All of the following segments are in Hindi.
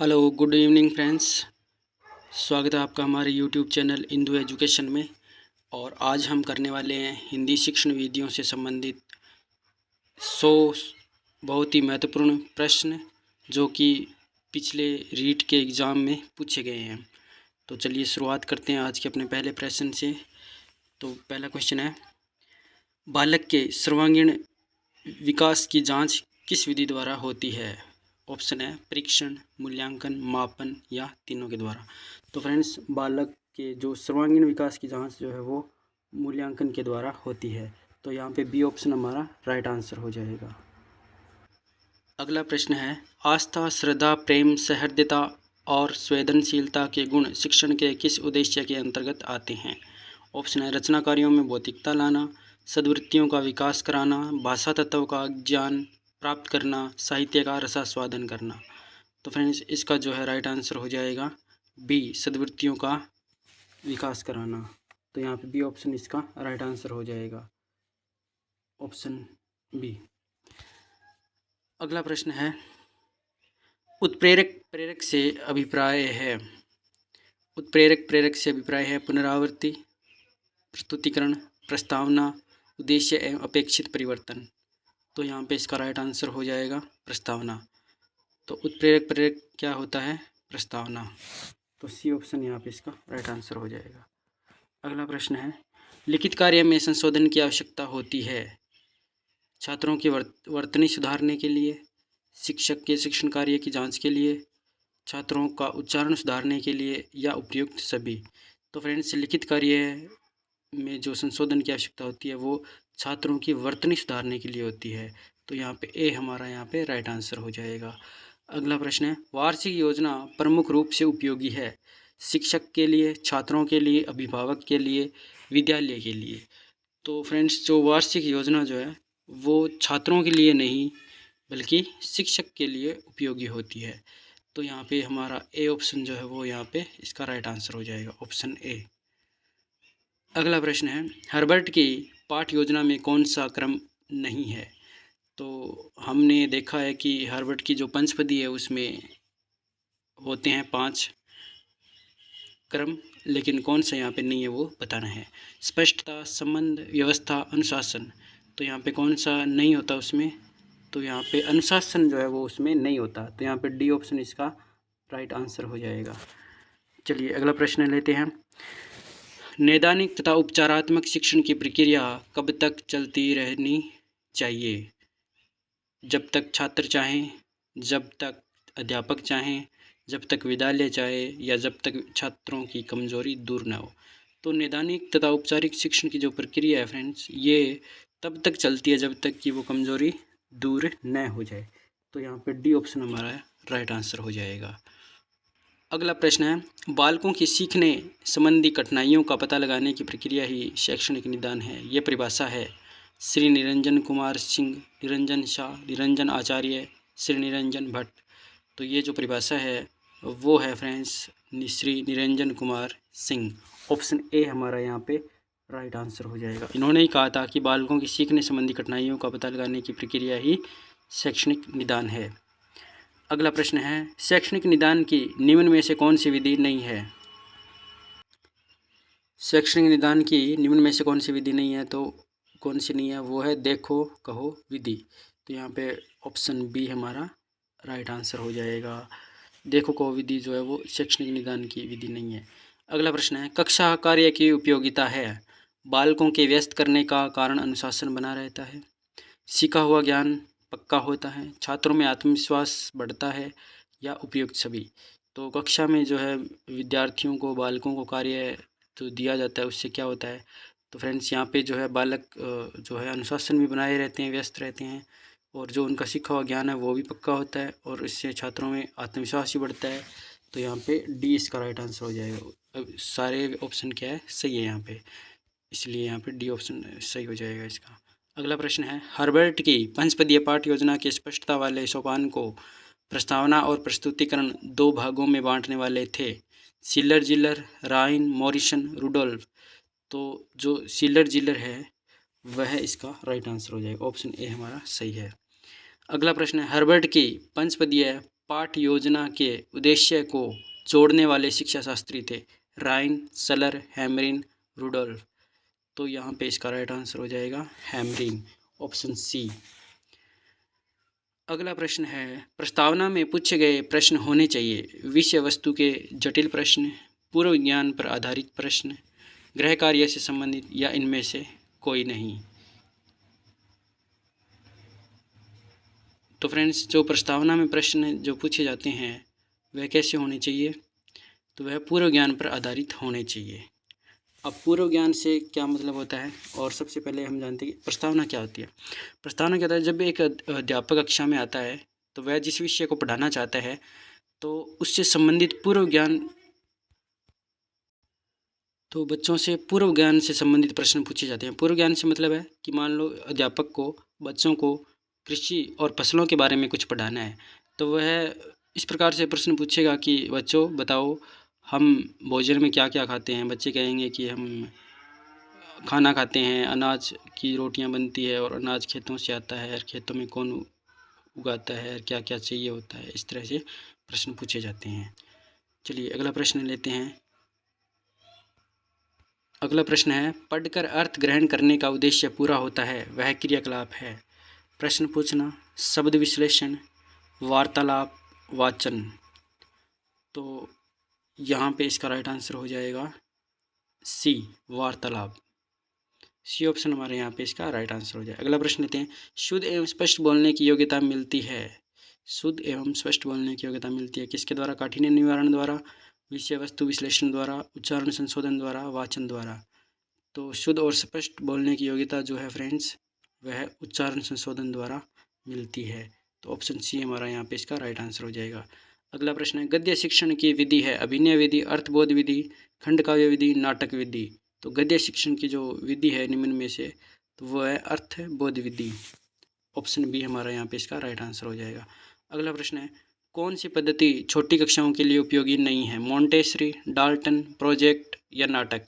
Hello good evening friends. स्वागत है आपका हमारे यूट्यूब चैनल इंदू एजुकेशन में। और आज हम करने वाले हैं हिंदी शिक्षण विधियों से संबंधित 100 बहुत ही महत्वपूर्ण प्रश्न जो कि पिछले रीट के एग्ज़ाम में पूछे गए हैं। तो चलिए शुरुआत करते हैं आज के अपने पहले प्रश्न से। तो पहला क्वेश्चन है, बालक के सर्वांगीण विकास की जांच किस विधि द्वारा होती है? ऑप्शन है परीक्षण, मूल्यांकन, मापन या तीनों के द्वारा। तो फ्रेंड्स, बालक के जो सर्वांगीण विकास की जांच जो है वो मूल्यांकन के द्वारा होती है। तो यहाँ पे बी ऑप्शन हमारा राइट आंसर हो जाएगा। अगला प्रश्न है, आस्था, श्रद्धा, प्रेम, सहृदयता और संवेदनशीलता के गुण शिक्षण के किस उद्देश्य के अंतर्गत आते हैं? ऑप्शन है रचना कार्यों में भौतिकता लाना, सद्वृत्तियों का विकास कराना, भाषा तत्व का ज्ञान प्राप्त करना, साहित्य का रसास्वादन करना। तो फ्रेंड्स, इसका जो है राइट आंसर हो जाएगा बी, सद्वृत्तियों का विकास कराना। तो यहाँ पे बी ऑप्शन इसका राइट आंसर हो जाएगा, ऑप्शन बी। अगला प्रश्न है, उत्प्रेरक प्रेरक से अभिप्राय है। उत्प्रेरक प्रेरक से अभिप्राय है पुनरावृत्ति, प्रस्तुतिकरण, प्रस्तावना, उद्देश्य एवं अपेक्षित परिवर्तन। तो यहाँ पे इसका राइट आंसर हो जाएगा प्रस्तावना। तो उत्प्रेरक प्रेरक क्या होता है? प्रस्तावना। तो सी ऑप्शन यहाँ पे इसका राइट आंसर हो जाएगा। अगला प्रश्न है, लिखित कार्य में संशोधन की आवश्यकता होती है छात्रों की वर्तनी सुधारने के लिए, शिक्षक के शिक्षण कार्य की जांच के लिए, छात्रों का उच्चारण सुधारने के लिए या उपयुक्त सभी। तो फ्रेंड्स, लिखित कार्य में जो संशोधन की आवश्यकता होती है वो छात्रों की वर्तनी सुधारने के लिए होती है। तो यहाँ पे ए हमारा यहाँ पे राइट आंसर हो जाएगा। अगला प्रश्न है, वार्षिक योजना प्रमुख रूप से उपयोगी है शिक्षक के लिए, छात्रों के लिए, अभिभावक के लिए, विद्यालय के लिए। तो फ्रेंड्स, जो वार्षिक योजना जो है वो छात्रों के लिए नहीं बल्कि शिक्षक के लिए उपयोगी होती है। तो यहाँ पे हमारा ए ऑप्शन जो है वो यहाँ पे इसका राइट आंसर हो जाएगा, ऑप्शन ए। अगला प्रश्न है, हर्बर्ट की पाठ योजना में कौन सा क्रम नहीं है? तो हमने देखा है कि हर्बर्ट की जो पंचपदी है उसमें होते हैं 5 क्रम, लेकिन कौन सा यहाँ पे नहीं है वो बताना है। स्पष्टता, संबंध, व्यवस्था, अनुशासन। तो यहाँ पे कौन सा नहीं होता उसमें? तो यहाँ पे अनुशासन जो है वो उसमें नहीं होता। तो यहाँ पे डी ऑप्शन इसका राइट आंसर हो जाएगा। चलिए अगला प्रश्न लेते हैं, नैदानिक तथा उपचारात्मक शिक्षण की प्रक्रिया कब तक चलती रहनी चाहिए? जब तक छात्र चाहें, जब तक अध्यापक चाहें, जब तक विद्यालय चाहे या जब तक छात्रों की कमजोरी दूर न हो। तो नैदानिक तथा औपचारिक शिक्षण की जो प्रक्रिया है फ्रेंड्स, ये तब तक चलती है जब तक कि वो कमजोरी दूर न हो जाए। तो यहाँ पे डी ऑप्शन हमारा राइट आंसर हो जाएगा। अगला प्रश्न है, बालकों की सीखने संबंधी कठिनाइयों का पता लगाने की प्रक्रिया ही शैक्षणिक निदान है। ये परिभाषा है श्री निरंजन कुमार सिंह, निरंजन शाह, निरंजन आचार्य, श्री निरंजन भट्ट। तो ये जो परिभाषा है वो है friends Shri Niranjan Kumar Singh. Option A हमारा यहाँ पे राइट आंसर हो जाएगा। इन्होंने ही कहा था कि बालकों की सीखने संबंधी कठिनाइयों का पता लगाने की प्रक्रिया ही शैक्षणिक निदान है। अगला प्रश्न है, शैक्षणिक निदान की निम्न में से कौन सी विधि नहीं है? शैक्षणिक निदान की निम्न में से कौन सी विधि नहीं है? तो कौन सी नहीं है? वो है देखो कहो विधि। तो यहाँ पे ऑप्शन बी हमारा राइट आंसर हो जाएगा। देखो कहो विधि जो है वो शैक्षणिक निदान की विधि नहीं है। अगला प्रश्न है, कक्षा कार्य की उपयोगिता है बालकों के व्यस्त करने का कारण अनुशासन बना रहता है, सीखा हुआ ज्ञान पक्का होता है, छात्रों में आत्मविश्वास बढ़ता है या उपयुक्त सभी। तो कक्षा में जो है विद्यार्थियों को, बालकों को कार्य जो दिया जाता है उससे क्या होता है? तो फ्रेंड्स, यहाँ पे जो है बालक जो है अनुशासन भी बनाए रहते हैं, व्यस्त रहते हैं और जो उनका सीखा हुआ ज्ञान है वो भी पक्का होता है और इससे छात्रों में आत्मविश्वास भी बढ़ता है। तो यहाँ पे डी इसका राइट आंसर हो जाएगा। अब सारे ऑप्शन क्या है? सही है यहाँ पे, इसलिए यहाँ पे डी ऑप्शन सही हो जाएगा इसका। अगला प्रश्न है, हर्बर्ट की पंचपदीय पाठ योजना के स्पष्टता वाले सोपान को प्रस्तावना और प्रस्तुतिकरण 2 भागों में बांटने वाले थे शिलर जिलर, राइन, मॉरिसन, रुडोल्फ। तो जो शिलर जिलर है वह इसका राइट आंसर हो जाएगा, ऑप्शन ए हमारा सही है। अगला प्रश्न है, हर्बर्ट की पंचपदीय पाठ योजना के उद्देश्य को जोड़ने वाले शिक्षा शास्त्री थे? राइन, सलर, हैमरिन, रुडोल्फ। तो यहाँ पे इसका राइट आंसर हो जाएगा हैमरिन, ऑप्शन सी। अगला प्रश्न है, प्रस्तावना में पूछे गए प्रश्न होने चाहिए विषय वस्तु के जटिल प्रश्न, पूर्व ज्ञान पर आधारित प्रश्न, गृह कार्य से संबंधित, या इनमें से कोई नहीं। तो फ्रेंड्स, जो प्रस्तावना में प्रश्न जो पूछे जाते हैं वह कैसे होने चाहिए? तो वह पूर्व ज्ञान पर आधारित होने चाहिए। अब पूर्व ज्ञान से क्या मतलब होता है, और सबसे पहले हम जानते हैं कि प्रस्तावना क्या होती है। प्रस्तावना क्या होता है, जब एक अध्यापक कक्षा में आता है तो वह जिस विषय को पढ़ाना चाहता है तो उससे संबंधित पूर्व ज्ञान, तो बच्चों से पूर्व ज्ञान से संबंधित प्रश्न पूछे जाते हैं। पूर्व ज्ञान से मतलब है कि मान लो अध्यापक को बच्चों को कृषि और फसलों के बारे में कुछ पढ़ाना है, तो वह इस प्रकार से प्रश्न पूछेगा कि बच्चों बताओ हम भोजन में क्या क्या खाते हैं। बच्चे कहेंगे कि हम खाना खाते हैं, अनाज की रोटियां बनती है और अनाज खेतों से आता है, और खेतों में कौन उगाता है, क्या क्या चाहिए होता है। इस तरह से प्रश्न पूछे जाते हैं। चलिए अगला प्रश्न लेते हैं। अगला प्रश्न है, पढ़कर अर्थ ग्रहण करने का उद्देश्य पूरा होता है वह क्रियाकलाप है? प्रश्न पूछना, शब्द विश्लेषण, वार्तालाप, वाचन। तो यहाँ पे इसका राइट आंसर हो जाएगा सी, वार्तालाप। सी ऑप्शन हमारे यहाँ पे इसका राइट आंसर हो जाए। अगला प्रश्न लेते हैं, शुद्ध एवं स्पष्ट बोलने की योग्यता मिलती है? शुद्ध एवं स्पष्ट बोलने की योग्यता मिलती है किसके द्वारा? काठिन्य निवारण द्वारा, विषय वस्तु विश्लेषण द्वारा, उच्चारण संशोधन द्वारा, वाचन द्वारा। तो शुद्ध और स्पष्ट बोलने की योग्यता जो है फ्रेंड्स, वह उच्चारण संशोधन द्वारा मिलती है। तो ऑप्शन सी हमारा यहाँ पे इसका राइट आंसर हो जाएगा। अगला प्रश्न है, गद्य शिक्षण की विधि है अभिनय विधि, अर्थबोध विधि, खंड काव्य विधि, नाटक विधि। तो गद्य शिक्षण की जो विधि है निम्न में से, तो वह है अर्थबोध विधि। ऑप्शन बी हमारा यहाँ पे इसका राइट आंसर हो जाएगा। अगला प्रश्न है, कौन सी पद्धति छोटी कक्षाओं के लिए उपयोगी नहीं है? मॉन्टेसरी, डाल्टन, प्रोजेक्ट, या नाटक।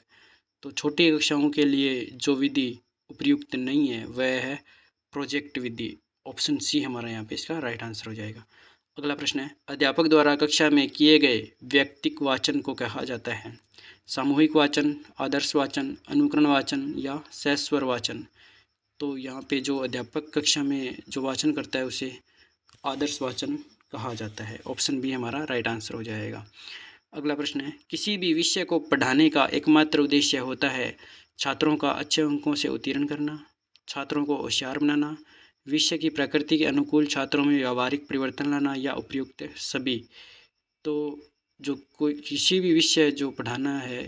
तो छोटी कक्षाओं के लिए जो विधि उपयुक्त नहीं है वह है प्रोजेक्ट विधि। ऑप्शन सी हमारा यहाँ पे इसका राइट आंसर हो जाएगा। अगला प्रश्न है, अध्यापक द्वारा कक्षा में किए गए व्यक्तिक वाचन को कहा जाता है? सामूहिक वाचन, आदर्श वाचन, अनुकरण वाचन, या सहस्वर वाचन। तो यहाँ पे जो अध्यापक कक्षा में जो वाचन करता है उसे आदर्श वाचन कहा जाता है। ऑप्शन बी हमारा राइट आंसर हो जाएगा। अगला प्रश्न है, किसी भी विषय को पढ़ाने का एकमात्र उद्देश्य होता है छात्रों का अच्छे अंकों से उत्तीर्ण करना, छात्रों को होशियार बनाना, विषय की प्रकृति के अनुकूल छात्रों में व्यावहारिक परिवर्तन लाना, या उपयुक्त सभी। तो जो कोई किसी भी विषय जो पढ़ाना है,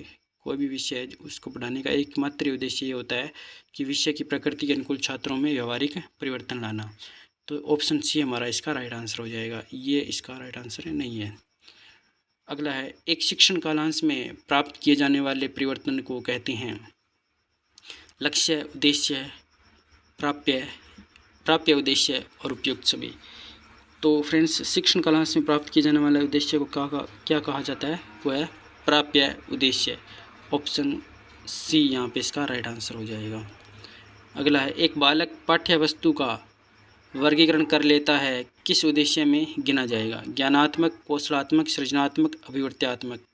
कोई भी विषय उसको पढ़ाने का एकमात्र उद्देश्य ये होता है कि विषय की प्रकृति के अनुकूल छात्रों में व्यावहारिक परिवर्तन लाना। तो ऑप्शन सी हमारा इसका राइट आंसर हो जाएगा। ये इसका राइट आंसर नहीं है। अगला है, एक शिक्षण कालांश में प्राप्त किए जाने वाले परिवर्तन को कहते हैं? लक्ष्य, उद्देश्य, प्राप्य उद्देश्य, और उपयुक्त सभी। तो फ्रेंड्स, शिक्षण कालांश में प्राप्त किए जाने वाले उद्देश्य को क्या कहा जाता है? वो है प्राप्य उद्देश्य। ऑप्शन सी यहाँ पे इसका राइट आंसर हो जाएगा। अगला है, एक बालक पाठ्य वस्तु का वर्गीकरण कर लेता है किस उद्देश्य में गिना जाएगा? ज्ञानात्मक, कौशलात्मक, सृजनात्मक, अभिवृत्त्यात्मक।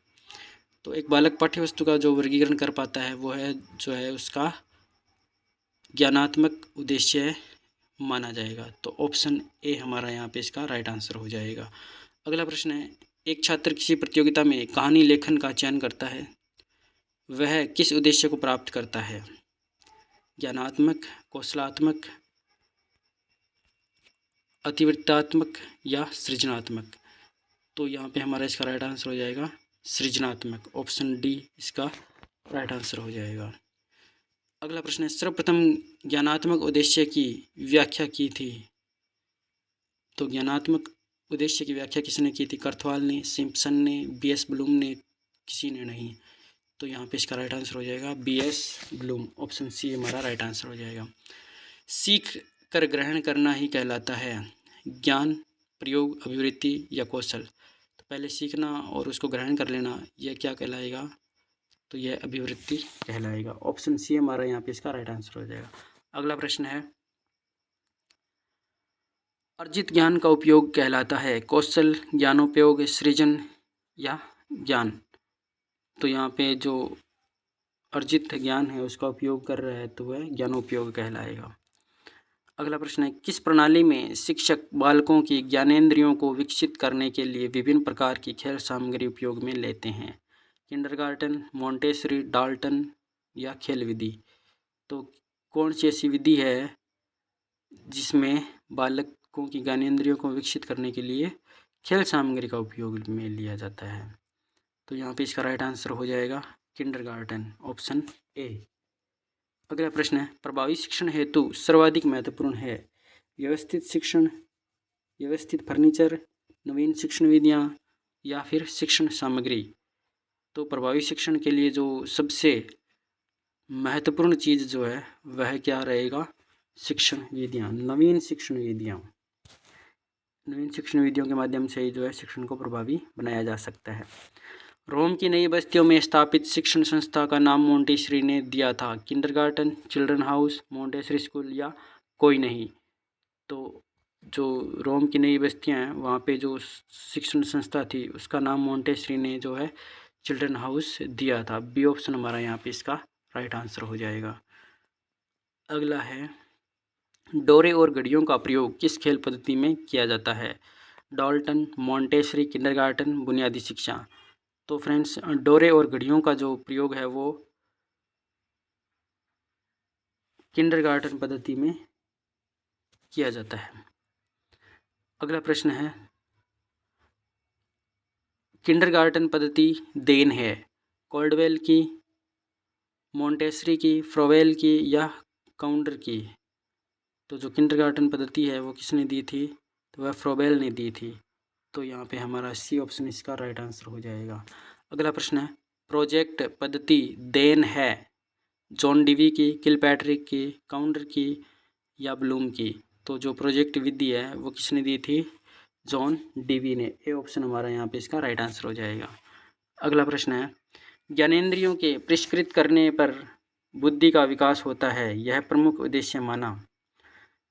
तो एक बालक पाठ्य वस्तु का जो वर्गीकरण कर पाता है वो है जो है उसका ज्ञानात्मक उद्देश्य माना जाएगा। तो ऑप्शन ए हमारा यहाँ पे इसका राइट आंसर हो जाएगा। अगला प्रश्न है, एक छात्र किसी प्रतियोगिता में कहानी लेखन का चयन करता है, वह किस उद्देश्य को प्राप्त करता है? ज्ञानात्मक, कौशलात्मक, अतिवृत्तात्मक, या सृजनात्मक। तो यहाँ पे हमारा इसका राइट आंसर हो जाएगा सृजनात्मक। ऑप्शन डी इसका राइट आंसर हो जाएगा। अगला प्रश्न है, सर्वप्रथम ज्ञानात्मक उद्देश्य की व्याख्या की थी? तो ज्ञानात्मक उद्देश्य की व्याख्या किसने की थी? कर्थवाल ने, सिम्पसन ने, बीएस ब्लूम ने, किसी ने नहीं। तो यहाँ पे इसका राइट आंसर हो जाएगा बीएस ब्लूम। ऑप्शन सी हमारा राइट आंसर हो जाएगा। सीख कर ग्रहण करना ही कहलाता है ज्ञान, प्रयोग, अभिवृत्ति, या कौशल। तो पहले सीखना और उसको ग्रहण कर लेना, यह क्या कहलाएगा? तो यह अभिवृत्ति कहलाएगा। ऑप्शन सी हमारा यहाँ पे इसका राइट आंसर हो जाएगा। अगला प्रश्न है, अर्जित ज्ञान का उपयोग कहलाता है कौशल, ज्ञानोपयोग, सृजन या ज्ञान। तो यहाँ पे जो अर्जित ज्ञान है उसका उपयोग कर रहा है तो वह ज्ञानोपयोग कहलाएगा। अगला प्रश्न है, किस प्रणाली में शिक्षक बालकों की ज्ञानेंद्रियों को विकसित करने के लिए विभिन्न प्रकार की खेल सामग्री उपयोग में लेते हैं? किंडरगार्टन, मॉन्टेसरी, डाल्टन या खेल विधि। तो कौन सी ऐसी विधि है जिसमें बालकों की ज्ञानेंद्रियों को विकसित करने के लिए खेल सामग्री का उपयोग में लिया जाता है? तो यहाँ पे इसका राइट आंसर हो जाएगा किंडरगार्टन, ऑप्शन ए। अगला प्रश्न है, प्रभावी शिक्षण हेतु सर्वाधिक महत्वपूर्ण है व्यवस्थित शिक्षण, व्यवस्थित फर्नीचर, नवीन शिक्षण विधियाँ या फिर शिक्षण सामग्री। तो प्रभावी शिक्षण के लिए जो सबसे महत्वपूर्ण चीज़ जो है वह क्या रहेगा? शिक्षण विधियाँ, नवीन शिक्षण विधियाँ। नवीन शिक्षण विधियों के माध्यम से ही जो है शिक्षण को प्रभावी बनाया जा सकता है। रोम की नई बस्तियों में स्थापित शिक्षण संस्था का नाम मोंटेसरी ने दिया था। Kindergarten, children house, Montessori school या कोई नहीं। तो जो रोम की नई बस्तियां हैं वहाँ पे जो शिक्षण संस्था थी उसका नाम मोंटेसरी ने जो है चिल्ड्रन हाउस दिया था। बी ऑप्शन हमारा यहाँ पे इसका राइट आंसर हो जाएगा। अगला है, डोरे और घड़ियों का प्रयोग किस खेल पद्धति में किया जाता है? डाल्टन, मॉन्टेसरी, किंडरगार्टन, बुनियादी शिक्षा। तो फ्रेंड्स, डोरे और घड़ियों का जो प्रयोग है वो किंडरगार्टन पद्धति में किया जाता है। अगला प्रश्न है, किंडरगार्टन पद्धति देन है कॉल्डवेल की, मॉन्टेसरी की, फ्रोवेल की या काउंटर की। तो जो किंडरगार्टन पद्धति है वो किसने दी थी? तो वह फ्रोवेल ने दी थी। तो यहाँ पे हमारा सी ऑप्शन इसका राइट आंसर हो जाएगा। अगला प्रश्न है, प्रोजेक्ट पद्धति देन है जॉन डीवी की, किलपैट्रिक की, काउंटर की या ब्लूम की। तो जो प्रोजेक्ट विधि है वो किसने दी थी? जॉन डीवी ने। ए ऑप्शन हमारा यहाँ पे इसका राइट आंसर हो जाएगा। अगला प्रश्न है, ज्ञानेंद्रियों के परिष्कृत करने पर बुद्धि का विकास होता है, यह प्रमुख उद्देश्य माना।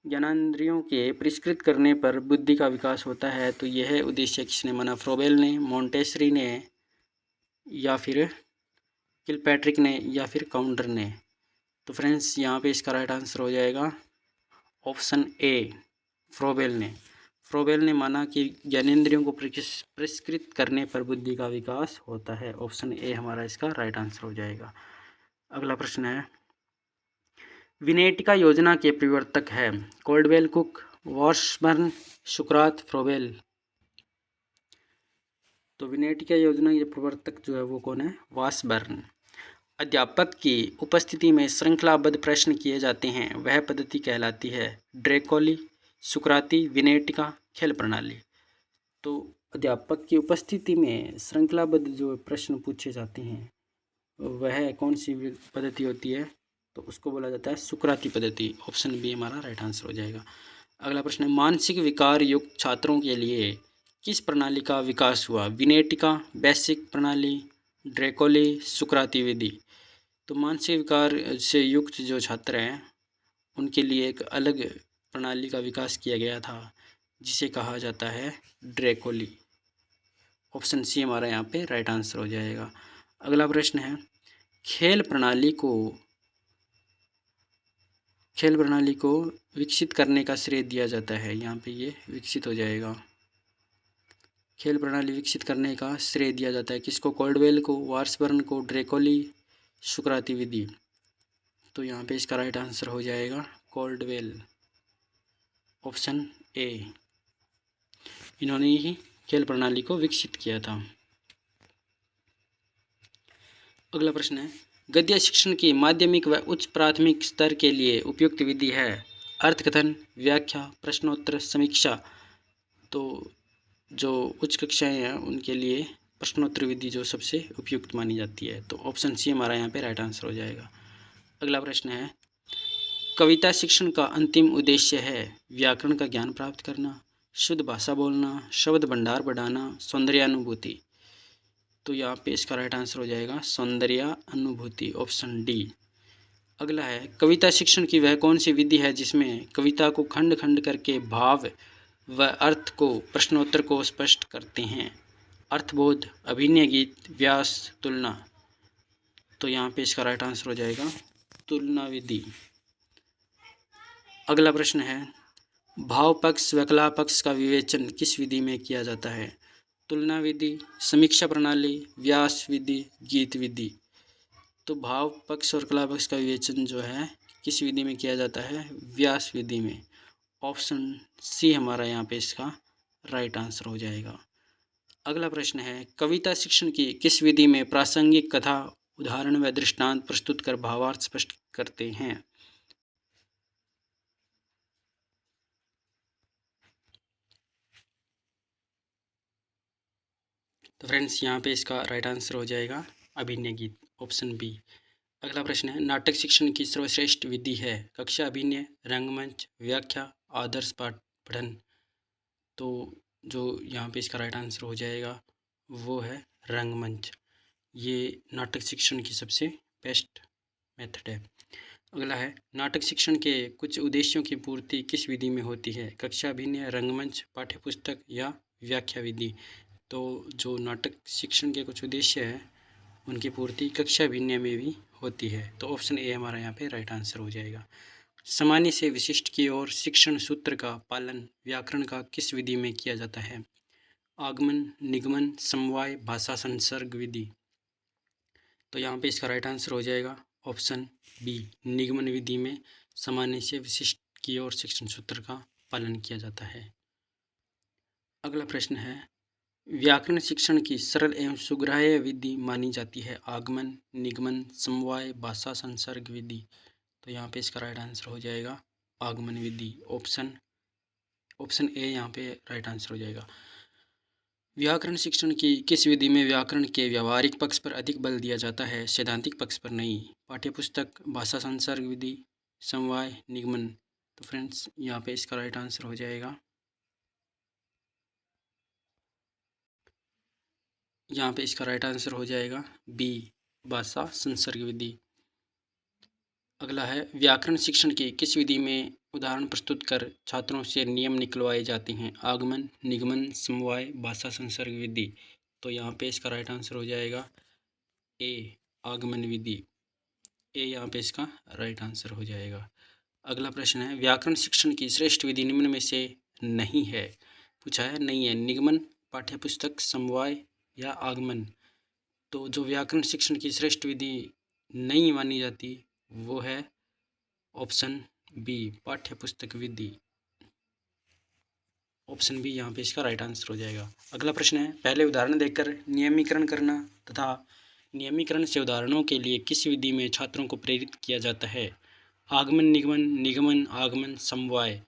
ज्ञानेंद्रियों के परिष्कृत करने पर बुद्धि का विकास होता है तो यह उद्देश्य किसने माना? फ्रोबेल ने, मॉन्टेसरी ने या फिर किलपैट्रिक ने या फिर काउंटर ने। तो फ्रेंड्स यहाँ पे इसका राइट आंसर हो जाएगा ऑप्शन ए, फ्रोबेल ने। फ्रोबेल ने माना कि ज्ञानेंद्रियों को परिष्कृत करने पर बुद्धि का विकास होता है। ऑप्शन ए हमारा इसका राइट आंसर हो जाएगा। अगला प्रश्न है, विनेटिका योजना के प्रवर्तक है कोल्डवेल, कुक, वॉशबर्न, सुकरात, फ्रोबेल। तो विनेटिका योजना के प्रवर्तक जो है वो कौन है? वॉशबर्न। अध्यापक की उपस्थिति में श्रृंखलाबद्ध प्रश्न किए जाते हैं, वह पद्धति कहलाती है ड्रेकोली, सुकराती, विनेटिका, खेल प्रणाली। तो अध्यापक की उपस्थिति में श्रृंखलाबद्ध जो प्रश्न पूछे जाते हैं वह कौन सी पद्धति होती है? तो उसको बोला जाता है सुकराती पद्धति। ऑप्शन बी हमारा राइट आंसर हो जाएगा। अगला प्रश्न है, मानसिक विकार युक्त छात्रों के लिए किस प्रणाली का विकास हुआ? विनेटिका, बेसिक प्रणाली, ड्रेकोली, सुकराती विधि। तो मानसिक विकार से युक्त जो छात्र हैं उनके लिए एक अलग प्रणाली का विकास किया गया था जिसे कहा जाता है ड्रेकोली। ऑप्शन सी हमारा यहाँ पे राइट आंसर हो जाएगा। अगला प्रश्न है, खेल प्रणाली को विकसित करने का श्रेय दिया जाता है। यहाँ पे ये विकसित हो जाएगा। खेल प्रणाली विकसित करने का श्रेय दिया जाता है किसको? कोल्डवेल को, वॉशबर्न को, ड्रेकोली, सुकराती विधि। तो यहाँ पे इसका राइट आंसर हो जाएगा कोल्डवेल, ऑप्शन ए। इन्होंने ही खेल प्रणाली को विकसित किया था। अगला प्रश्न है, गद्य शिक्षण की माध्यमिक व उच्च प्राथमिक स्तर के लिए उपयुक्त विधि है अर्थकथन, व्याख्या, प्रश्नोत्तर, समीक्षा। तो जो उच्च कक्षाएं हैं उनके लिए प्रश्नोत्तर विधि जो सबसे उपयुक्त मानी जाती है। तो ऑप्शन सी हमारा यहाँ पे राइट आंसर हो जाएगा। अगला प्रश्न है, कविता शिक्षण का अंतिम उद्देश्य है व्याकरण का ज्ञान प्राप्त करना, शुद्ध भाषा बोलना, शब्द भंडार बढ़ाना, सौंदर्यानुभूति। तो यहाँ पे इसका राइट आंसर हो जाएगा सौंदर्यानुभूति, ऑप्शन डी। अगला है, कविता शिक्षण की वह कौन सी विधि है जिसमें कविता को खंड खंड करके भाव व अर्थ को प्रश्नोत्तर को स्पष्ट करते हैं। अर्थबोध, अभिनय गीत, व्यास, तुलना। तो यहाँ पे इसका राइट आंसर हो जाएगा तुलना विधि। अगला प्रश्न है, भाव पक्ष व कला पक्ष का विवेचन किस विधि में किया जाता है? तुलना विधि, समीक्षा प्रणाली, व्यास विधि, गीत विधि। तो भाव पक्ष और कला पक्ष का विवेचन जो है किस विधि में किया जाता है? व्यास विधि में। ऑप्शन सी हमारा यहाँ पे इसका राइट आंसर हो जाएगा। अगला प्रश्न है, कविता शिक्षण की किस विधि में प्रासंगिक कथा, उदाहरण व दृष्टांत प्रस्तुत कर भावार्थ स्पष्ट करते हैं? तो फ्रेंड्स यहाँ पे इसका राइट आंसर हो जाएगा अभिनय गीत, ऑप्शन बी। अगला प्रश्न है, नाटक शिक्षण की सर्वश्रेष्ठ विधि है? कक्षा अभिनय, रंगमंच, व्याख्या, आदर्श पाठ पठन। तो जो यहाँ पे इसका राइट आंसर हो जाएगा वो है रंगमंच। ये नाटक शिक्षण की सबसे बेस्ट मेथड है। अगला है, नाटक शिक्षण के कुछ उद्देश्यों की पूर्ति किस विधि में होती है? कक्षा अभिनय, रंगमंच, पाठ्यपुस्तक या व्याख्या विधि। तो जो नाटक शिक्षण के कुछ उद्देश्य हैं उनकी पूर्ति कक्षा अभिनय में भी होती है। तो ऑप्शन ए हमारा यहाँ पे राइट आंसर हो जाएगा। सामान्य से विशिष्ट की ओर शिक्षण सूत्र का पालन व्याकरण का किस विधि में किया जाता है? आगमन, निगमन, समवाय, भाषा संसर्ग विधि। तो यहाँ पे इसका राइट आंसर हो जाएगा ऑप्शन बी, निगमन विधि में सामान्य से विशिष्ट की ओर शिक्षण सूत्र का पालन किया जाता है। अगला प्रश्न है, व्याकरण शिक्षण की सरल एवं सुग्राह्य विधि मानी जाती है? आगमन, निगमन, समवाय, भाषा संसर्ग विधि। तो यहाँ पे इसका राइट आंसर हो जाएगा आगमन विधि, ऑप्शन ए यहाँ पे राइट आंसर हो जाएगा। व्याकरण शिक्षण की किस विधि में व्याकरण के व्यावहारिक पक्ष पर अधिक बल दिया जाता है, सैद्धांतिक पक्ष पर नहीं? पाठ्यपुस्तक, भाषा संसर्ग विधि, समवाय, निगमन। तो फ्रेंड्स यहाँ पे इसका राइट आंसर हो जाएगा, यहाँ पे इसका राइट आंसर हो जाएगा बी, भाषा संसर्ग विधि। अगला है, व्याकरण शिक्षण की किस विधि में उदाहरण प्रस्तुत कर छात्रों से नियम निकलवाए जाते हैं? आगमन, निगमन, समवाय, भाषा संसर्ग विधि। तो यहाँ पे इसका राइट आंसर हो जाएगा ए, आगमन विधि। ए यहाँ पे इसका राइट आंसर हो जाएगा। अगला प्रश्न है, व्याकरण शिक्षण की श्रेष्ठ विधि निम्न में से नहीं है? पूछा है, नहीं है। निगमन, पाठ्यपुस्तक, समवाय या आगमन। तो जो व्याकरण शिक्षण की श्रेष्ठ विधि नहीं मानी जाती वो है ऑप्शन बी, पाठ्यपुस्तक विधि। ऑप्शन बी यहाँ पे इसका राइट आंसर हो जाएगा। अगला प्रश्न है, पहले उदाहरण देकर नियमीकरण करना तथा नियमीकरण से उदाहरणों के लिए किस विधि में छात्रों को प्रेरित किया जाता है? आगमन, निगमन, निगमन, आगमन, समवाय।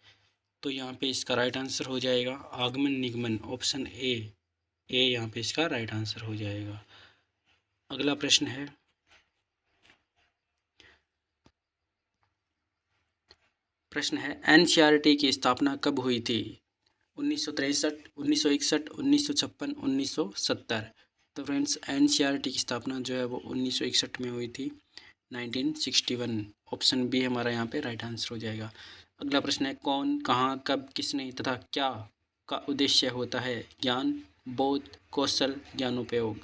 तो यहाँ पे इसका राइट आंसर हो जाएगा आगमन, निगमन, ऑप्शन ए यहाँ पे इसका राइट आंसर हो जाएगा। अगला प्रश्न है, एनसीईआरटी की स्थापना कब हुई थी? 1963, 1961, 1956, 1970। तो फ्रेंड्स एनसीईआरटी की स्थापना जो है वो 1961 में हुई थी, 1961। ऑप्शन बी हमारा यहाँ पे राइट आंसर हो जाएगा। अगला प्रश्न है, कौन, कहाँ, कब, किसने तथा क्या का उद्देश्य होता है? ज्ञान, बोध, कौशल, ज्ञानोपयोग।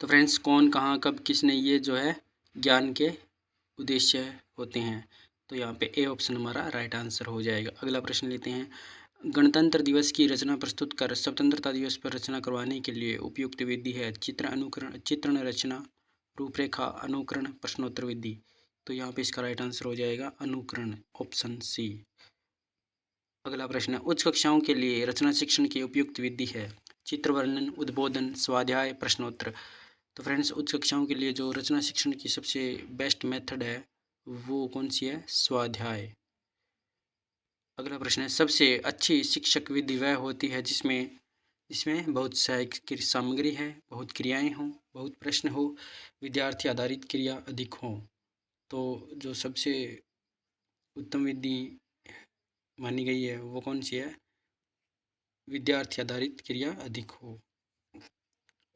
तो फ्रेंड्स कौन, कहाँ, कब, किसने, ये जो है ज्ञान के उद्देश्य होते हैं। तो यहाँ पे ए ऑप्शन हमारा राइट आंसर हो जाएगा। अगला प्रश्न लेते हैं, गणतंत्र दिवस की रचना प्रस्तुत कर स्वतंत्रता दिवस पर रचना करवाने के लिए उपयुक्त विधि है? चित्रण रचना, रूपरेखा, अनुकरण, प्रश्नोत्तर विधि। तो यहाँ पे इसका राइट आंसर हो जाएगा अनुकरण, ऑप्शन सी। अगला प्रश्न है, उच्च कक्षाओं के लिए रचना शिक्षण की उपयुक्त विधि है? चित्र वर्णन, उद्बोधन, स्वाध्याय, प्रश्नोत्तर। तो फ्रेंड्स उच्च कक्षाओं के लिए जो रचना शिक्षण की सबसे बेस्ट मेथड है वो कौन सी है? स्वाध्याय। अगला प्रश्न है, सबसे अच्छी शिक्षक विधि वह होती है जिसमें बहुत सहायक सामग्री है, बहुत क्रियाएं हों, बहुत प्रश्न हो, विद्यार्थी आधारित क्रिया अधिक हो। तो जो सबसे उत्तम विधि मानी गई है वो कौन सी है? विद्यार्थी आधारित क्रिया अधिक हो,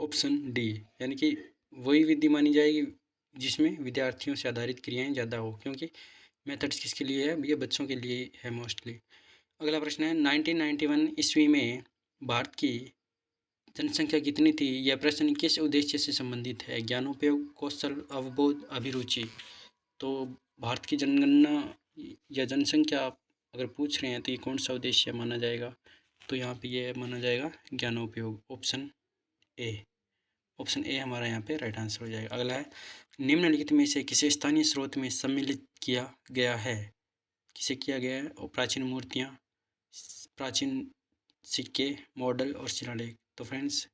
ऑप्शन डी। यानी कि वही विधि मानी जाएगी जिसमें विद्यार्थियों से आधारित क्रियाएं ज़्यादा हो, क्योंकि मेथड्स किसके लिए है? ये बच्चों के लिए है मोस्टली। अगला प्रश्न है 1991 ईस्वी में भारत की जनसंख्या कितनी थी? यह प्रश्न किस उद्देश्य से संबंधित है? ज्ञानोपयोग, कौशल, अवबोध, अभिरुचि। तो भारत की जनगणना या जनसंख्या अगर पूछ रहे हैं तो ये कौन सा उद्देश्य माना जाएगा? तो यहाँ पे ये माना जाएगा ज्ञानोपयोग, ऑप्शन ए। ऑप्शन ए हमारा यहाँ पे राइट आंसर हो जाएगा। अगला है निम्नलिखित में से किसे स्थानीय स्रोत में सम्मिलित किया गया है? किसे किया गया है? और प्राचीन मूर्तियाँ, प्राचीन सिक्के, मॉडल और शिलालेख। तो फ्रेंड्स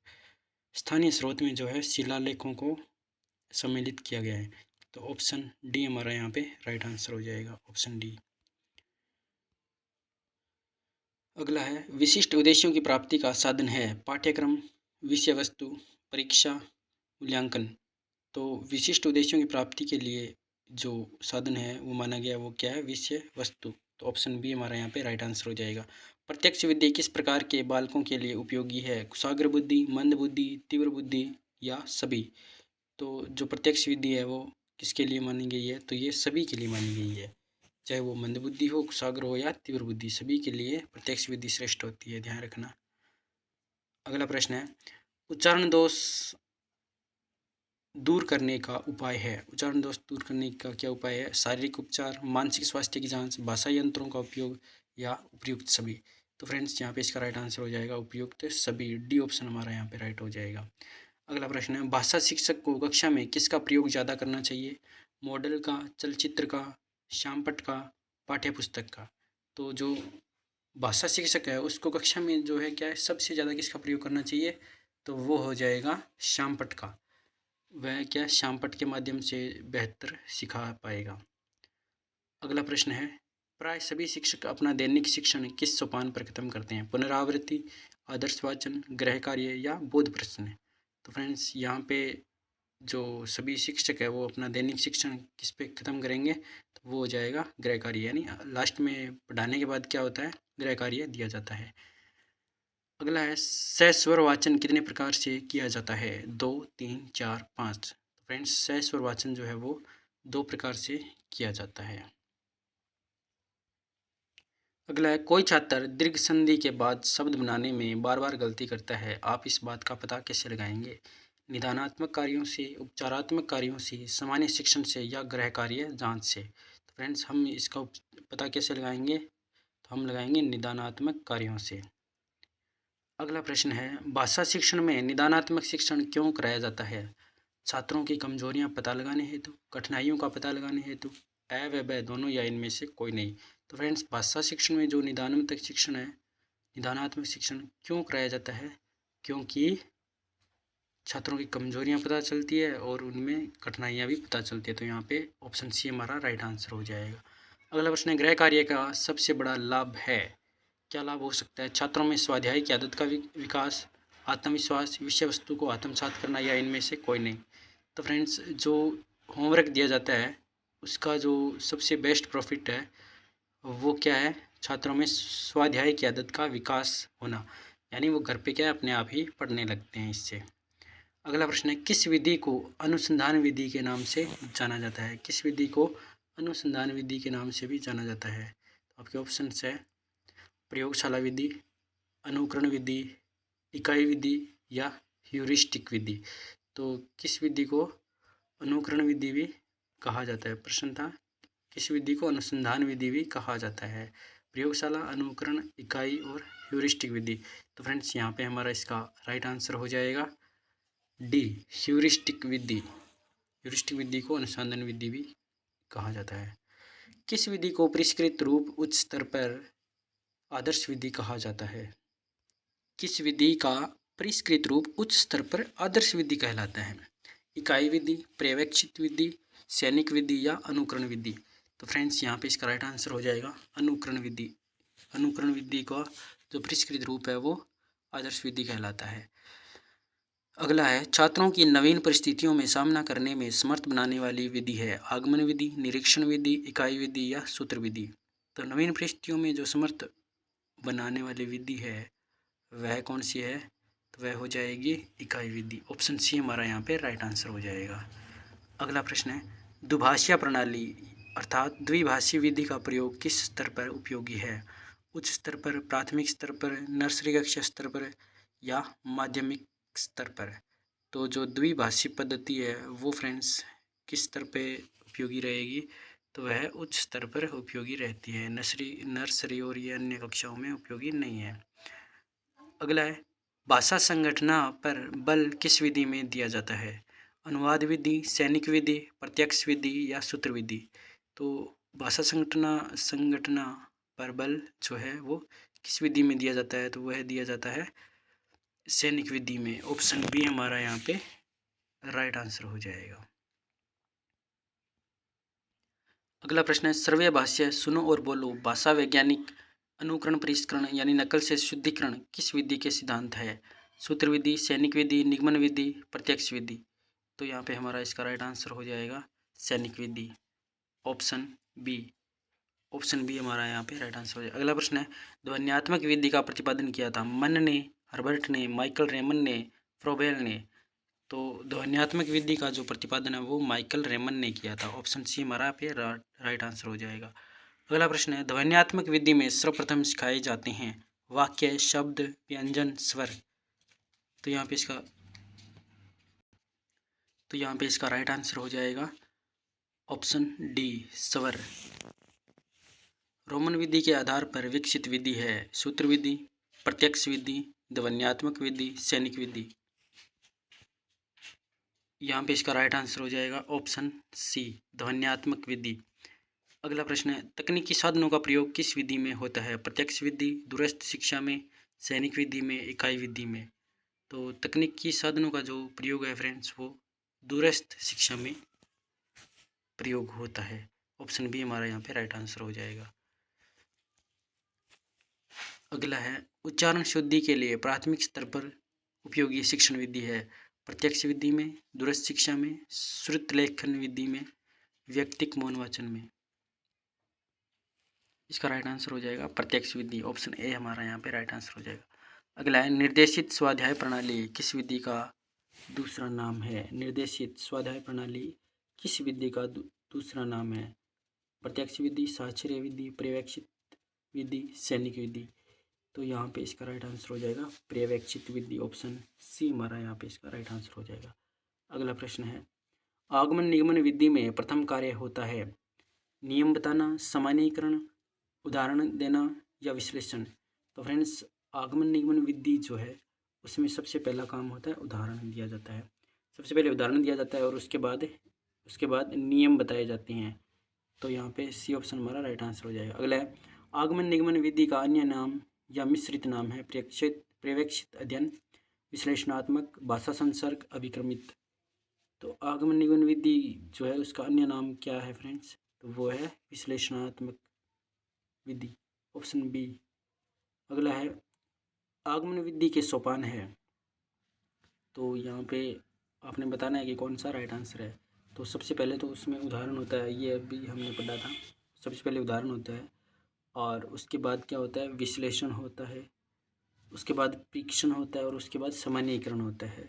स्थानीय स्रोत में जो है शिलालेखों को सम्मिलित किया गया है। तो ऑप्शन डी हमारा यहाँ पे राइट आंसर हो जाएगा, ऑप्शन डी। अगला है विशिष्ट उद्देश्यों की प्राप्ति का साधन है पाठ्यक्रम, विषय वस्तु, परीक्षा, मूल्यांकन। तो विशिष्ट उद्देश्यों की प्राप्ति के लिए जो साधन है वो माना गया, वो क्या है? विषय वस्तु। तो ऑप्शन बी हमारा यहाँ पे राइट आंसर हो जाएगा। प्रत्यक्ष विधि किस प्रकार के बालकों के लिए उपयोगी है? कुशाग्र बुद्धि, मंद बुद्धि, तीव्र बुद्धि या सभी। तो जो प्रत्यक्ष विधि है वो किसके लिए मानी गई है? तो ये सभी के लिए मानी गई है, चाहे वो मंदबुद्धि हो, कुशाग्र हो या तीव्र बुद्धि, सभी के लिए प्रत्यक्ष विधि श्रेष्ठ होती है, ध्यान रखना। अगला प्रश्न है उच्चारण दोष दूर करने का उपाय है। उच्चारण दोष दूर करने का क्या उपाय है? शारीरिक उपचार, मानसिक स्वास्थ्य की जांच, भाषा यंत्रों का उपयोग या उपयुक्त सभी। तो फ्रेंड्स यहाँ पे इसका राइट आंसर हो जाएगा उपयुक्त सभी, डी ऑप्शन हमारा यहाँ पे राइट हो जाएगा। अगला प्रश्न है भाषा शिक्षक को कक्षा में किसका प्रयोग ज़्यादा करना चाहिए? मॉडल का, चलचित्र का, श्यामपट्ट का, पाठ्य पुस्तक का। तो जो भाषा शिक्षक है उसको कक्षा में जो है क्या है सबसे ज़्यादा किसका प्रयोग करना चाहिए? तो वो हो जाएगा श्यामपट्ट का। वह क्या श्यामपट्ट के माध्यम से बेहतर सिखा पाएगा। अगला प्रश्न है प्राय सभी शिक्षक अपना दैनिक शिक्षण किस सोपान पर खत्म करते हैं? पुनरावृत्ति, आदर्श वाचन, गृह कार्य या बोध प्रश्न। तो फ्रेंड्स यहाँ पे जो सभी शिक्षक है वो अपना दैनिक शिक्षण किस पे ख़त्म करेंगे? तो वो हो जाएगा गृह कार्य, यानी लास्ट में पढ़ाने के बाद क्या होता है? गृह कार्य दिया जाता है। अगला है सस्वर वाचन कितने प्रकार से किया जाता है? 2, 3, 4, 5। फ्रेंड्स सस्वर वाचन जो है वो 2 प्रकार से किया जाता है। अगला है कोई छात्र दीर्घ संधि के बाद शब्द बनाने में बार बार गलती करता है, आप इस बात का पता कैसे लगाएंगे? निदानात्मक कार्यों से, उपचारात्मक कार्यों से, सामान्य शिक्षण से या गृह कार्य जांच से। तो फ्रेंड्स हम इसका पता कैसे लगाएंगे? तो हम लगाएंगे निदानात्मक कार्यों से। अगला प्रश्न है भाषा शिक्षण में निदानात्मक शिक्षण क्यों कराया जाता है? छात्रों की कमजोरियां पता लगाने हेतु, कठिनाइयों का पता लगाने हेतु, अ व ब दोनों या इनमें से कोई नहीं। तो फ्रेंड्स भाषा शिक्षण में जो निदानात्मक शिक्षण है, निदानात्मक शिक्षण क्यों कराया जाता है? क्योंकि छात्रों की कमजोरियां पता चलती है और उनमें कठिनाइयां भी पता चलती है। तो यहाँ पे ऑप्शन सी हमारा राइट आंसर हो जाएगा। अगला प्रश्न है गृह कार्य का सबसे बड़ा लाभ है? क्या लाभ हो सकता है? छात्रों में स्वाध्याय की आदत का विकास, आत्मविश्वास, विषय वस्तु को आत्मसात करना या इनमें से कोई नहीं। तो फ्रेंड्स जो होमवर्क दिया जाता है उसका जो सबसे बेस्ट प्रॉफिट है वो क्या है? छात्रों में स्वाध्याय की आदत का विकास होना, यानी वो घर पे क्या है अपने आप ही पढ़ने लगते हैं इससे। अगला प्रश्न है किस विधि को अनुसंधान विधि के नाम से जाना जाता है? किस विधि को अनुसंधान विधि के नाम से भी जाना जाता है? तो आपके ऑप्शन है प्रयोगशाला विधि, अनुकरण विधि, इकाई विधि या ह्यूरिस्टिक विधि। तो किस विधि को अनुकरण विधि भी कहा जाता है? प्रश्न था किस विधि को अनुसंधान विधि भी कहा जाता है? प्रयोगशाला, अनुकरण, इकाई और ह्यूरिस्टिक विधि। तो फ्रेंड्स यहाँ पे हमारा इसका राइट आंसर हो जाएगा डी, ह्यूरिस्टिक विधि। ह्यूरिस्टिक विधि को अनुसंधान विधि भी कहा जाता है। किस विधि को परिष्कृत रूप उच्च स्तर पर आदर्श विधि कहा जाता है? किस विधि का परिष्कृत रूप उच्च स्तर पर आदर्श विधि कहलाता है? इकाई विधि, पर्यवेक्षित विधि, सैनिक विधि या अनुकरण विधि। तो फ्रेंड्स यहाँ पे इसका राइट आंसर हो जाएगा अनुकरण विधि। अनुकरण विधि का जो परिष्कृत रूप है वो आदर्श विधि कहलाता है। अगला है छात्रों की नवीन परिस्थितियों में सामना करने में समर्थ बनाने वाली विधि है आगमन विधि, निरीक्षण विधि, इकाई विधि या सूत्र विधि। तो नवीन परिस्थितियों में जो समर्थ बनाने वाली विधि है वह कौन सी है? तो वह हो जाएगी इकाई विधि। ऑप्शन सी हमारा यहाँ पे राइट आंसर हो जाएगा। अगला प्रश्न है दुभाषिया प्रणाली अर्थात द्विभाषी विधि का प्रयोग किस स्तर पर उपयोगी है? उच्च स्तर पर, प्राथमिक स्तर पर, नर्सरी कक्षा स्तर पर या माध्यमिक स्तर पर? तो जो द्विभाषी पद्धति है वो फ्रेंड्स किस स्तर पे उपयोगी रहेगी? तो वह उच्च स्तर पर उपयोगी रहती है, नर्सरी और ये अन्य कक्षाओं में उपयोगी नहीं है। अगला है, भाषा संगठना पर बल किस विधि में दिया जाता है? अनुवाद विधि, सैनिक विधि, प्रत्यक्ष विधि या सूत्र विधि? तो भाषा संगठना पर बल जो है वो किस विधि में दिया जाता है? तो वह दिया जाता है सैनिक विधि में। ऑप्शन बी हमारा यहाँ पे राइट आंसर हो जाएगा। अगला प्रश्न है, सर्वे भाष्य सुनो और बोलो भाषा वैज्ञानिक अनुकरण परिष्करण यानी नकल से शुद्धिकरण किस विधि के सिद्धांत है? सूत्र विधि, सैनिक विधि, निगमन विधि, प्रत्यक्ष विधि? तो यहाँ पे हमारा इसका राइट आंसर हो जाएगा सैनिक विधि। Option B. ऑप्शन बी हमारा यहाँ पे राइट आंसर हो जाएगा। अगला प्रश्न है, ध्वन्यात्मक विधि का प्रतिपादन किया था? मन ने, हर्बर्ट ने, माइकल रेमन ने, फ्रोबेल ने? तो ध्वन्यात्मक विधि का जो प्रतिपादन है वो माइकल रेमन ने किया था। ऑप्शन सी हमारा पे राइट आंसर हो जाएगा। अगला प्रश्न है, ध्वन्यात्मक विधि में सर्वप्रथम सिखाए जाते हैं वाक्य, शब्द, व्यंजन, स्वर? तो यहाँ पे इसका राइट आंसर हो जाएगा ऑप्शन डी, स्वर। रोमन विधि के आधार पर विकसित विधि है सूत्र विधि, प्रत्यक्ष विधि, ध्वन्यात्मक विधि, सैनिक विधि? यहाँ पे इसका राइट आंसर हो जाएगा ऑप्शन सी, ध्वन्यात्मक विधि। अगला प्रश्न है, तकनीकी साधनों का प्रयोग किस विधि में होता है? प्रत्यक्ष विधि, दूरस्थ शिक्षा में, सैनिक विधि में, इकाई विधि में? तो तकनीकी साधनों का जो प्रयोग है फ्रेंड्स वो दूरस्थ शिक्षा में प्रयोग होता है। ऑप्शन बी हमारा यहाँ पे राइट आंसर हो जाएगा। अगला है, उच्चारण शुद्धि के लिए प्राथमिक स्तर पर उपयोगी शिक्षण विधि है? प्रत्यक्ष विधि में, दूरस्थ शिक्षा में, श्रुत लेखन विधि में, व्यक्तिक मौन वाचन में? इसका राइट आंसर हो जाएगा प्रत्यक्ष विधि। ऑप्शन ए हमारा यहाँ पे राइट आंसर हो जाएगा। अगला है, निर्देशित स्वाध्याय प्रणाली किस विधि का दूसरा नाम है? निर्देशित स्वाध्याय प्रणाली किस विधि का दूसरा नाम है? प्रत्यक्ष विधि, साक्षर विधि, पर्यवेक्षित विधि, सैनिक विधि? तो यहाँ पे इसका राइट आंसर हो जाएगा पर्यवेक्षित विधि। ऑप्शन सी हमारा यहाँ पे इसका राइट आंसर हो जाएगा। अगला प्रश्न है, आगमन निगमन विधि में प्रथम कार्य होता है नियम बताना, सामान्यीकरण, उदाहरण देना या विश्लेषण? तो फ्रेंड्स आगमन निगमन विधि जो है उसमें सबसे पहला काम होता है उदाहरण दिया जाता है। सबसे पहले उदाहरण दिया जाता है और उसके बाद नियम बताए जाते हैं। तो यहाँ पे सी ऑप्शन हमारा राइट आंसर हो जाएगा। अगला है, आगमन निगमन विधि का अन्य नाम या मिश्रित नाम है? पर्यवेक्षित अध्ययन, विश्लेषणात्मक, भाषा संसर्ग, अभिक्रमित? तो आगमन निगमन विधि जो है उसका अन्य नाम क्या है फ्रेंड्स? तो वो है विश्लेषणात्मक विधि। Option B. अगला है, आगमन विधि के सोपान है? तो यहाँ पे आपने बताना है कि कौन सा राइट आंसर है। तो सबसे पहले तो उसमें उदाहरण होता है, ये अभी हमने पढ़ा था। सबसे पहले उदाहरण होता है और उसके बाद क्या होता है, विश्लेषण होता है, उसके बाद परीक्षण होता है और उसके बाद सामान्यीकरण होता है।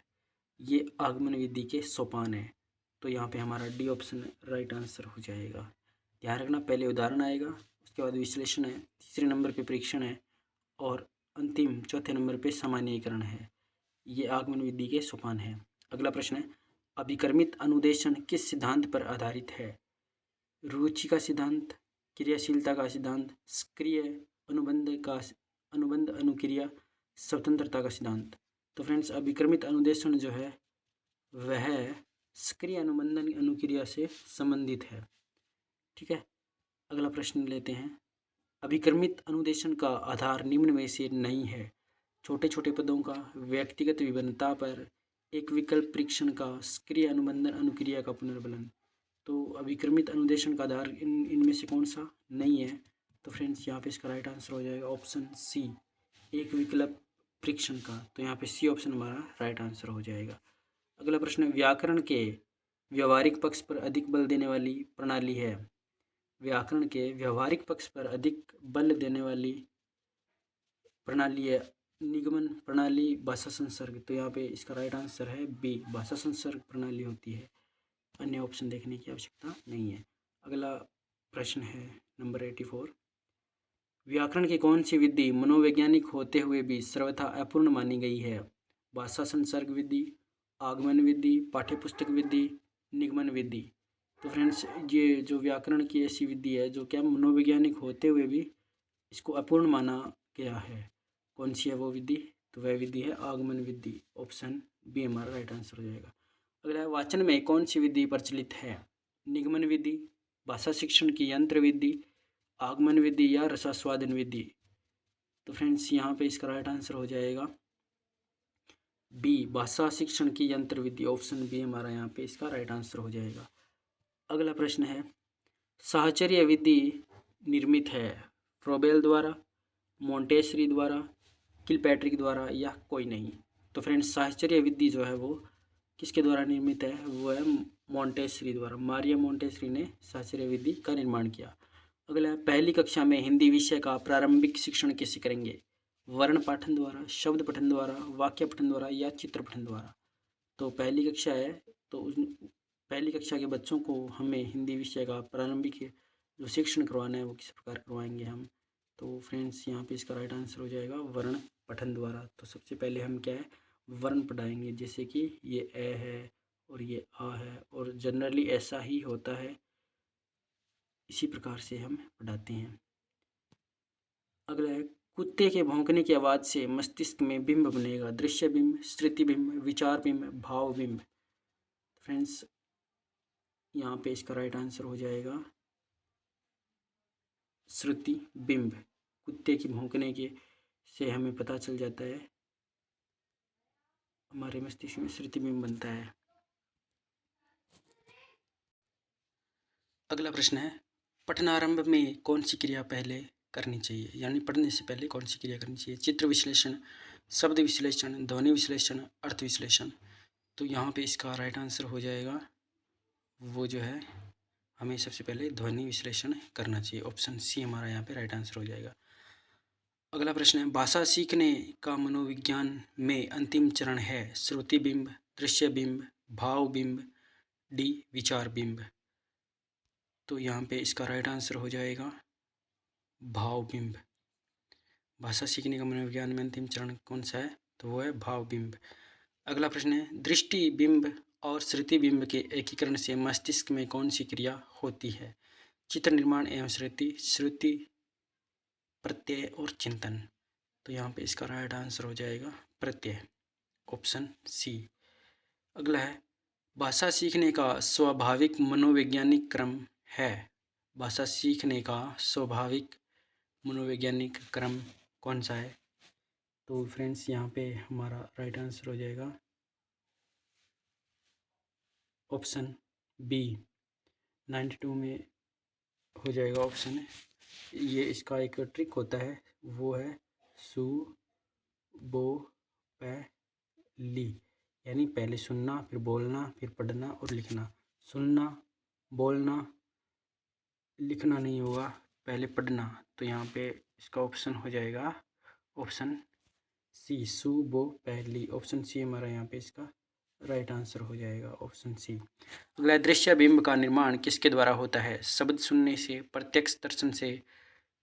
ये आगमन विधि के सोपान है। तो यहाँ पे हमारा डी ऑप्शन राइट आंसर हो जाएगा। ध्यान रखना, पहले उदाहरण आएगा, उसके बाद विश्लेषण है, तीसरे नंबर पे परीक्षण है और अंतिम चौथे नंबर पे सामान्यीकरण है। ये आगमन विधि के सोपान है। अगला प्रश्न है, अभिकर्मित अनुदेशन किस सिद्धांत पर आधारित है? रुचि का सिद्धांत, क्रियाशीलता का सिद्धांत, सक्रिय अनुबंध अनुक्रिया, स्वतंत्रता का सिद्धांत? तो फ्रेंड्स अभिकर्मित अनुदेशन जो है वह सक्रिय अनुबंधन अनुक्रिया से संबंधित है। ठीक है, अगला प्रश्न लेते हैं, अभिकर्मित अनुदेशन का आधार निम्न में से नहीं है? छोटे छोटे पदों का, व्यक्तिगत विभिन्नता पर, एक विकल्प परीक्षण का, सक्रिय अनुबंधन अनुक्रिया का पुनर्बलन? तो अभिक्रमित अनुदेशन का आधार इनमें से कौन सा नहीं है? तो फ्रेंड्स यहाँ पे इसका राइट आंसर हो जाएगा ऑप्शन सी, एक विकल्प परीक्षण का। तो यहाँ पे सी ऑप्शन हमारा राइट आंसर हो जाएगा। अगला प्रश्न, व्याकरण के व्यवहारिक पक्ष पर अधिक बल देने वाली प्रणाली है? व्याकरण के व्यवहारिक पक्ष पर अधिक बल देने वाली प्रणाली है निगमन प्रणाली, भाषा संसर्ग? तो यहाँ पे इसका राइट आंसर है बी, भाषा संसर्ग प्रणाली होती है। अन्य ऑप्शन देखने की आवश्यकता नहीं है। अगला प्रश्न है नंबर 84। व्याकरण की कौन सी विधि मनोवैज्ञानिक होते हुए भी सर्वथा अपूर्ण मानी गई है? भाषा संसर्ग विधि, आगमन विधि, पाठ्यपुस्तक विधि, निगमन विधि। तो फ्रेंड्स, ये जो व्याकरण की ऐसी विधि है जो क्या मनोवैज्ञानिक होते हुए भी इसको अपूर्ण माना गया है। कौन सी है वो विधि? तो वह विधि है आगमन विधि। ऑप्शन बी हमारा राइट आंसर हो जाएगा। अगला है, वाचन में कौन सी विधि प्रचलित है? निगमन विधि, भाषा शिक्षण की यंत्र विधि, आगमन विधि या रसास्वादन विधि। तो फ्रेंड्स, यहाँ पे इसका राइट आंसर हो जाएगा बी, भाषा शिक्षण की यंत्र विधि। ऑप्शन बी हमारा यहाँ पे इसका राइट आंसर हो जाएगा। अगला प्रश्न है, साहचर्य विधि निर्मित है फ्रोबेल द्वारा, मोंटेसरी द्वारा, किलपैट्रिक द्वारा या कोई नहीं? तो फ्रेंड्स, साहचर्य विधि जो है वो किसके द्वारा निर्मित है? वो है मोंटेसरी द्वारा। मारिया मोंटेसरी ने साहचर्य विधि का निर्माण किया। अगला है, पहली कक्षा में हिंदी विषय का प्रारंभिक शिक्षण कैसे करेंगे? वर्ण पाठन द्वारा, शब्द पठन द्वारा, वाक्य पठन द्वारा या चित्र पठन द्वारा? तो पहली कक्षा है तो पहली कक्षा के बच्चों को हमें हिंदी विषय का प्रारंभिक जो शिक्षण करवाना है वो किस प्रकार करवाएंगे हम? तो फ्रेंड्स, यहाँ पे इसका राइट आंसर हो जाएगा वर्ण पठन द्वारा। तो सबसे पहले हम क्या है, वर्ण पढ़ाएंगे, जैसे कि ये ए है और ये आ है, और जनरली ऐसा ही होता है, इसी प्रकार से हम पढ़ाते हैं। अगला है, कुत्ते के भौंकने की आवाज़ से मस्तिष्क में बिंब बनेगा। दृश्य बिंब, स्मृति बिंब, विचार बिंब, भाव बिंब। फ्रेंड्स, यहाँ पे इसका राइट आंसर हो जाएगा श्रुति बिंब। कुत्ते की भौंकने के से हमें पता चल जाता है, हमारे मस्तिष्क में श्रुति बिंब बनता है। अगला प्रश्न है, पठनारंभ में कौन सी क्रिया पहले करनी चाहिए? यानी पढ़ने से पहले कौन सी क्रिया करनी चाहिए? चित्र विश्लेषण, शब्द विश्लेषण, ध्वनि विश्लेषण, अर्थ विश्लेषण। तो यहाँ पे इसका राइट आंसर हो जाएगा वो जो है, हमें सबसे पहले ध्वनि विश्लेषण करना चाहिए। ऑप्शन सी हमारा यहाँ पे राइट आंसर हो जाएगा। अगला प्रश्न है, भाषा सीखने का मनोविज्ञान में अंतिम चरण है श्रुति बिंब, दृश्य बिंब, भाव बिंब, डी विचार बिंब। तो यहाँ पे इसका राइट आंसर हो जाएगा भाव बिंब। भाषा सीखने का मनोविज्ञान में अंतिम चरण कौन सा है? तो वो है भाव बिंब। अगला प्रश्न है, दृष्टि बिंब और श्रुति बिंब के एकीकरण से मस्तिष्क में कौन सी क्रिया होती है? चित्र निर्माण एवं श्रुति, श्रुति, प्रत्यय और चिंतन। तो यहाँ पे इसका राइट आंसर हो जाएगा प्रत्यय। Option C. अगला है, भाषा सीखने का स्वाभाविक मनोवैज्ञानिक क्रम है। भाषा सीखने का स्वाभाविक मनोवैज्ञानिक क्रम कौन सा है? तो फ्रेंड्स, यहाँ पे हमारा राइट आंसर हो जाएगा ऑप्शन बी, 92 में हो जाएगा ऑप्शन। ये इसका एक ट्रिक होता है, वो है सु बो पै ली, यानी पहले सुनना, फिर बोलना, फिर पढ़ना और लिखना। सुनना, बोलना, लिखना नहीं होगा, पहले पढ़ना। तो यहाँ पे इसका ऑप्शन हो जाएगा ऑप्शन सी, सु बो पहली। ऑप्शन सी हमारा यहाँ पे इसका राइट आंसर हो जाएगा, ऑप्शन सी। अगला, दृश्य बिंब का निर्माण किसके द्वारा होता है? शब्द सुनने से, प्रत्यक्ष दर्शन से,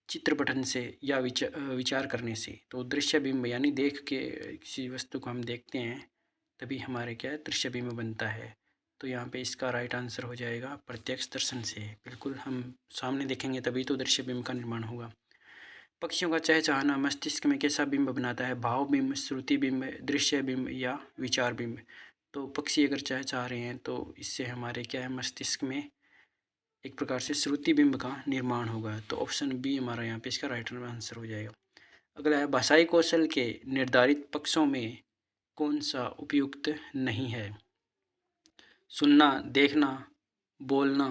चित्र पठन से या विचार करने से? तो दृश्य बिंब यानी देख के किसी वस्तु को हम देखते हैं तभी हमारे क्या है, दृश्य बिंब बनता है। तो यहाँ पे इसका राइट आंसर हो जाएगा प्रत्यक्ष दर्शन से। बिल्कुल, हम सामने देखेंगे तभी तो दृश्य बिंब का निर्माण होगा। पक्षियों का चहचहाना मस्तिष्क में कैसा बिंब बनाता है? भाव बिंब, श्रुति बिंब, दृश्य बिंब या विचार बिंब? तो पक्षी अगर चहचहा रहे हैं तो इससे हमारे क्या है, मस्तिष्क में एक प्रकार से श्रुति बिंब का निर्माण होगा। तो ऑप्शन बी हमारा यहाँ पे इसका राइट आंसर हो जाएगा। अगला है, भाषाई कौशल के निर्धारित पक्षों में कौन सा उपयुक्त नहीं है? सुनना, देखना, बोलना,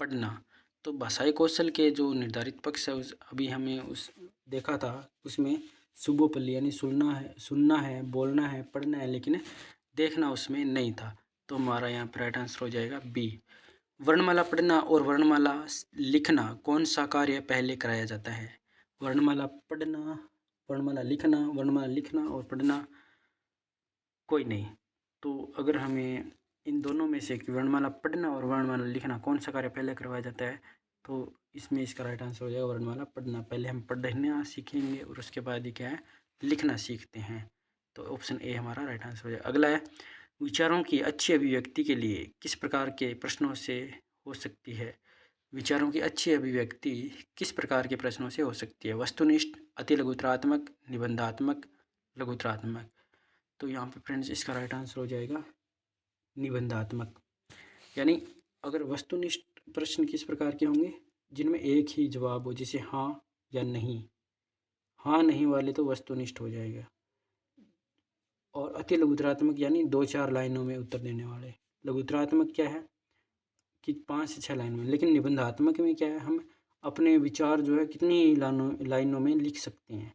पढ़ना। तो भाषाई कौशल के जो निर्धारित पक्ष है उस अभी हमें उस देखा था, उसमें सुबोपल्ली यानी सुनना है, बोलना है, पढ़ना है, लेकिन देखना उसमें नहीं था। तो हमारा यहाँ पर राइट आंसर हो जाएगा बी। वर्णमाला पढ़ना और वर्णमाला लिखना कौन सा कार्य पहले कराया जाता है? वर्णमाला पढ़ना, वर्णमाला लिखना और पढ़ना कोई नहीं। तो अगर हमें इन दोनों में से वर्णमाला पढ़ना और वर्णमाला लिखना कौन सा कार्य पहले करवाया जाता है, तो इसमें इसका राइट आंसर हो जाएगा वर्णमाला पढ़ना। पहले हम पढ़ना सीखेंगे और उसके बाद ही क्या है, लिखना सीखते हैं। तो ऑप्शन ए हमारा राइट आंसर हो जाएगा। अगला है, विचारों की अच्छी अभिव्यक्ति के लिए किस प्रकार के प्रश्नों से हो सकती है? विचारों की अच्छी अभिव्यक्ति किस प्रकार के प्रश्नों से हो सकती है? वस्तुनिष्ठ, अति लघुतरात्मक, निबंधात्मक, लघुतरात्मक। तो यहाँ पे फ्रेंड्स इसका राइट आंसर हो जाएगा निबंधात्मक। यानी अगर वस्तुनिष्ठ प्रश्न किस प्रकार के होंगे, जिनमें एक ही जवाब हो, जैसे हाँ या नहीं। हाँ नहीं वाले तो वस्तुनिष्ठ हो जाएगा। और अति लघुतरात्मक यानी 2-4 लाइनों में उत्तर देने वाले। लघुतरात्मक क्या है कि 5 से 6 लाइन में। लेकिन निबंधात्मक में क्या है, हम अपने विचार जो है कितनी लाइनों में लिख सकते हैं।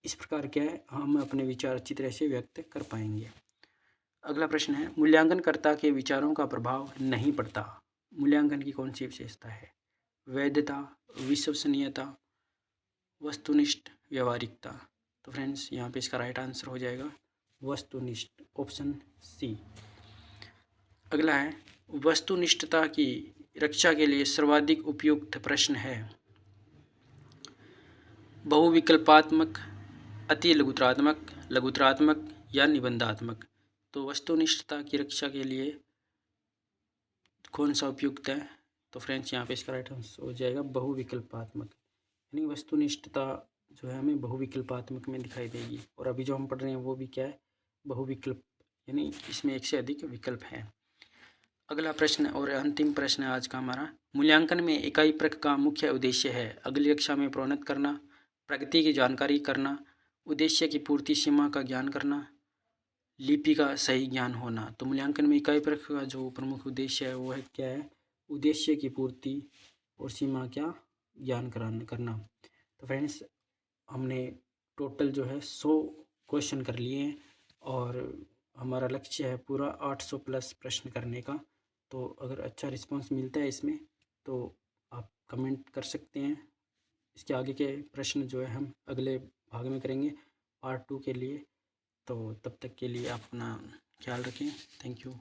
इस प्रकार क्या है, हम अपने विचार अच्छी तरह से व्यक्त कर पाएंगे। अगला प्रश्न है, मूल्यांकनकर्ता के विचारों का प्रभाव नहीं पड़ता। मूल्यांकन की कौन सी विशेषता है? वैधता, विश्वसनीयता, वस्तुनिष्ठ, व्यवहारिकता। तो फ्रेंड्स यहाँ पे इसका राइट आंसर हो जाएगा वस्तुनिष्ठ, ऑप्शन सी। अगला है, वस्तुनिष्ठता की रक्षा के लिए सर्वाधिक उपयुक्त प्रश्न है। बहुविकल्पात्मक, अति लघुतरात्मक, लघुतरात्मक या निबंधात्मक। तो वस्तुनिष्ठता की रक्षा के लिए कौन सा उपयुक्त है? तो फ्रेंड्स यहाँ पे इसका राइट आंसर हो जाएगा बहुविकल्पात्मक। यानी वस्तुनिष्ठता जो है हमें बहुविकल्पात्मक में दिखाई देगी। और अभी जो हम पढ़ रहे हैं वो भी क्या है, बहुविकल्प, यानी इसमें एक से अधिक विकल्प है। अगला प्रश्न और अंतिम प्रश्न है आज का हमारा, मूल्यांकन में इकाई प्रक का मुख्य उद्देश्य है। अगली कक्षा में प्रोन्नत करना, प्रगति की जानकारी करना, उद्देश्य की पूर्ति सीमा का ज्ञान करना, लिपि का सही ज्ञान होना। तो मूल्यांकन में इकाई प्रक का जो प्रमुख उद्देश्य है वो है क्या है, उद्देश्य की पूर्ति और सीमा क्या ज्ञान करना। तो फ्रेंड्स हमने टोटल जो है 100 क्वेश्चन कर लिए हैं और हमारा लक्ष्य है पूरा 800 प्लस प्रश्न करने का। तो अगर अच्छा रिस्पांस मिलता है इसमें तो आप कमेंट कर सकते हैं। इसके आगे के प्रश्न जो है हम अगले भाग में करेंगे पार्ट 2 के लिए। तो तब तक के लिए अपना ख्याल रखें। Thank you.